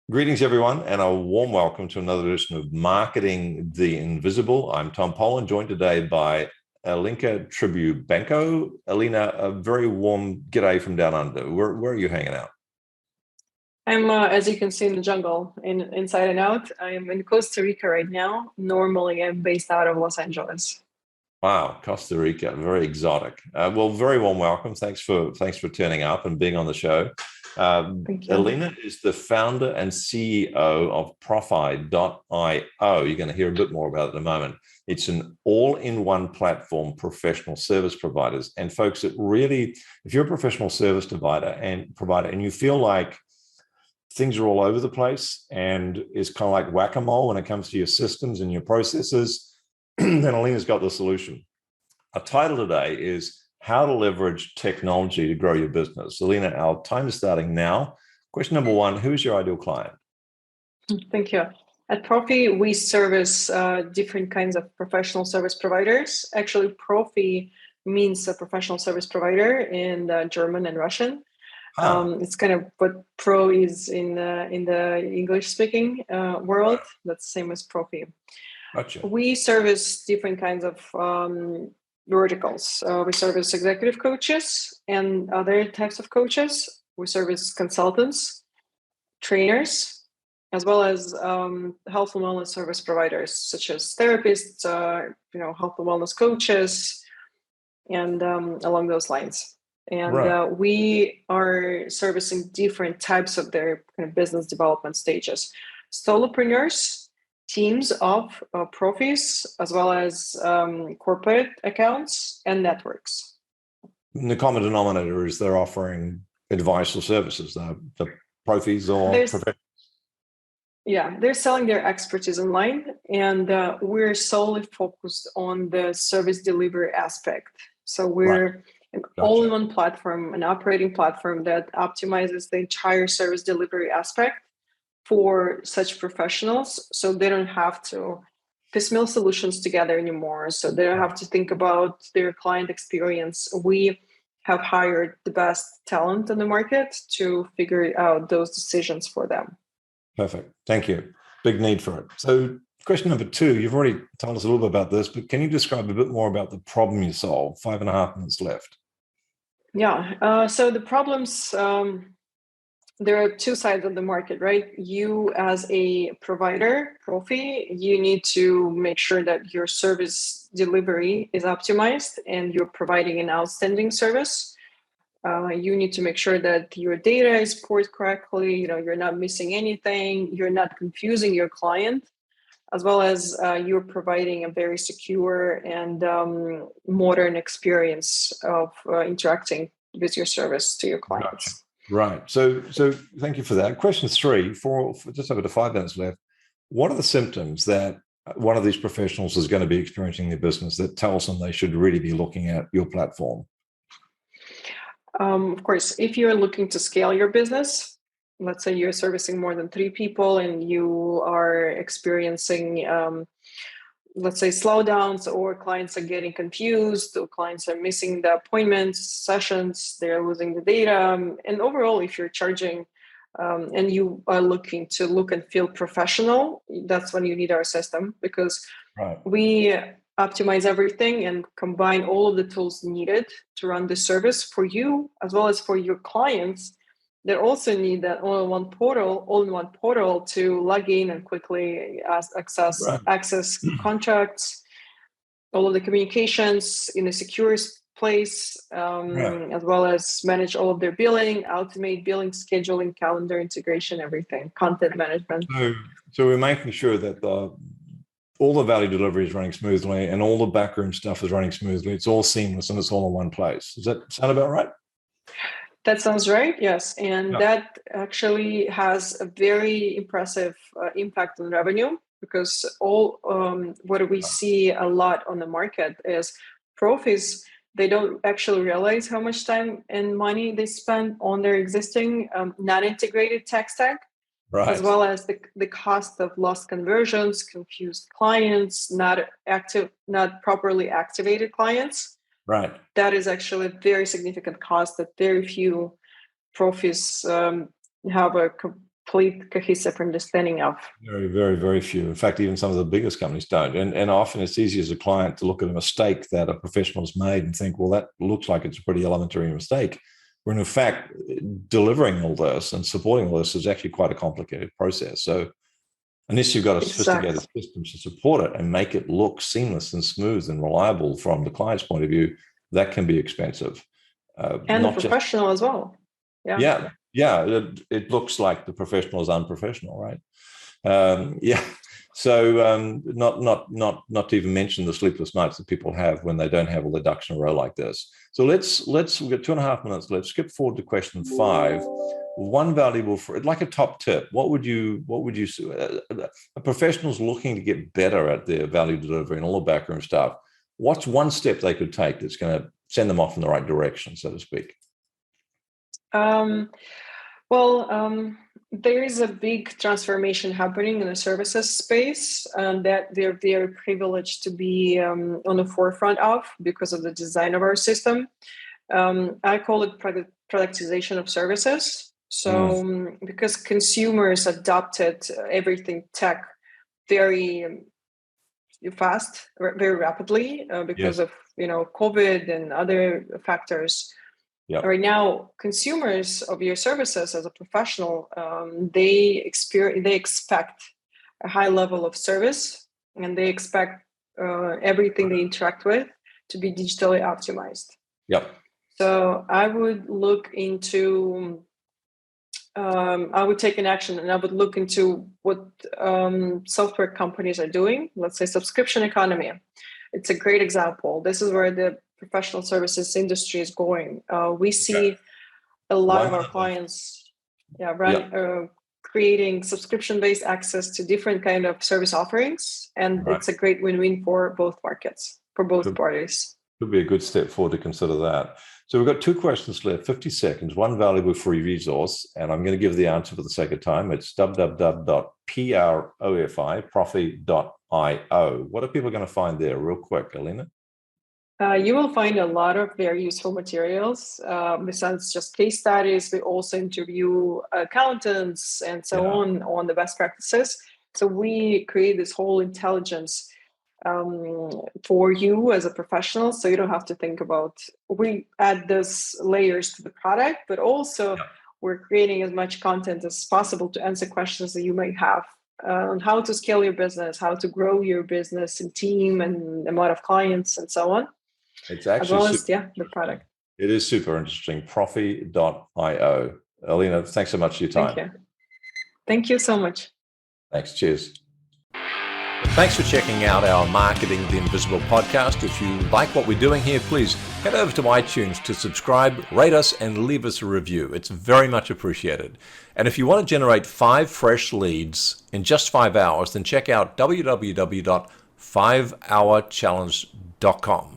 Greetings, everyone, and a warm welcome to another edition of Marketing the Invisible. I'm Tom Poland, joined today by Alina Trigubenko. Alina, a very warm g'day from down under. Where are you hanging out? I'm, as you can see, in the jungle, inside and out. I am in Costa Rica right now. Normally, I'm based out of Los Angeles. Wow, Costa Rica, very exotic. Well, very warm welcome. Thanks for turning up and being on the show. Thank you. Alina is the founder and CEO of profi.io. You're going to hear a bit more about it in a moment. It's an all-in-one platform, professional service providers. And folks, it really, if you're a professional service provider and you feel like things are all over the place and it's kind of like whack-a-mole when it comes to your systems and your processes, then Alina's got the solution. Our title today is How to Leverage Technology to Grow Your Business. Alina, our time is starting now. Question number one, who is your ideal client? Thank you. At Profi, we service different kinds of professional service providers. Actually, Profi means a professional service provider in German and Russian. It's kind of what pro is in the English-speaking world. That's the same as Profi. Gotcha. We service different kinds of verticals. We service executive coaches and other types of coaches. We service consultants, trainers, as well as health and wellness service providers, such as therapists, health and wellness coaches, and along those lines. And we are servicing different types of their kind of business development stages. Solopreneurs, teams of profis, as well as corporate accounts and networks. And the common denominator is they're offering advice or services, the profis or professionals. Yeah, they're selling their expertise online, and we're solely focused on the service delivery aspect. So we're an all-in-one platform, an operating platform that optimizes the entire service delivery aspect for such professionals, so they don't have to piecemeal solutions together anymore. So they don't have to think about their client experience. We have hired the best talent in the market to figure out those decisions for them. Perfect. Thank you. Big need for it. So question number two, you've already told us a little bit about this, but can you describe a bit more about the problem you solve? 5.5 minutes left. Yeah. So the problems, there are two sides of the market, right? You as a provider, profi, you need to make sure that your service delivery is optimized and you're providing an outstanding service. You need to make sure that your data is poured correctly, you're not missing anything, you're not confusing your client, as well as you're providing a very secure and modern experience of interacting with your service to your clients. Gotcha. Right. So thank you for that. Question three, for just over 5 minutes left. What are the symptoms that one of these professionals is going to be experiencing in their business that tells them they should really be looking at your platform? Of course, if you're looking to scale your business, let's say you're servicing more than 3 people and you are experiencing, let's say, slowdowns, or clients are getting confused, or clients are missing the appointments, sessions, they're losing the data. And overall, if you're charging and you are looking to look and feel professional, that's when you need our system, because we optimize everything and combine all of the tools needed to run the service for you, as well as for your clients that also need that all-in-one portal to log in and quickly access contracts, all of the communications in a secure place, as well as manage all of their billing, automate billing, scheduling, calendar integration, everything, content management. So we're making sure that all the value delivery is running smoothly and all the backroom stuff is running smoothly. It's all seamless and it's all in one place. Does that sound about right? That sounds right, yes. And that actually has a very impressive impact on revenue, because what we see a lot on the market is profis, they don't actually realize how much time and money they spend on their existing non-integrated tech stack, as well as the cost of lost conversions, confused clients, not properly activated clients. Right. That is actually a very significant cost that very few profis have a complete cohesive understanding of. Very, very, very few. In fact, even some of the biggest companies don't. And often it's easy as a client to look at a mistake that a professional has made and think, well, that looks like it's a pretty elementary mistake. When in fact, delivering all this and supporting all this is actually quite a complicated process. So unless you've got a sophisticated system to support it and make it look seamless and smooth and reliable from the client's point of view, that can be expensive. And not professional as well. Yeah. It looks like the professional is unprofessional, right? So not to even mention the sleepless nights that people have when they don't have all their ducks in a row like this. So let's we've got 2.5 minutes. Let's skip forward to question 5. One valuable like a top tip. What would you a professional's looking to get better at their value delivery and all the backroom stuff? What's one step they could take that's going to send them off in the right direction, so to speak? There is a big transformation happening in the services space that they're privileged to be on the forefront of because of the design of our system. I call it productization of services. So because consumers adopted everything tech very fast, very rapidly because of COVID and other factors. Yep. Right now, consumers of your services as a professional, they expect a high level of service, and they expect everything they interact with to be digitally optimized. Yep. So I would look into, I would take an action, and I would look into what software companies are doing. Let's say subscription economy. It's a great example. This is where the professional services industry is going. We see a lot of our clients creating subscription-based access to different kind of service offerings, and it's a great win-win for both markets, for both parties. Could be a good step forward to consider that. So we've got 2 questions left, 50 seconds, one valuable free resource, and I'm going to give the answer for the sake of time. It's www.profi.io. What are people going to find there real quick, Alina? You will find a lot of very useful materials. Besides just case studies, we also interview accountants and so on the best practices. So we create this whole intelligence for you as a professional, so you don't have to think about. We add those layers to the product, but also we're creating as much content as possible to answer questions that you might have on how to scale your business, how to grow your business and team and amount of clients and so on. It's actually as well as the product. It is super interesting. Profi.io. Alina, thanks so much for your time. Thank you so much. Thanks. Cheers. Thanks for checking out our Marketing the Invisible podcast. If you like what we're doing here, please head over to iTunes to subscribe, rate us, and leave us a review. It's very much appreciated. And if you want to generate 5 fresh leads in just 5 hours, then check out www.5hourchallenge.com.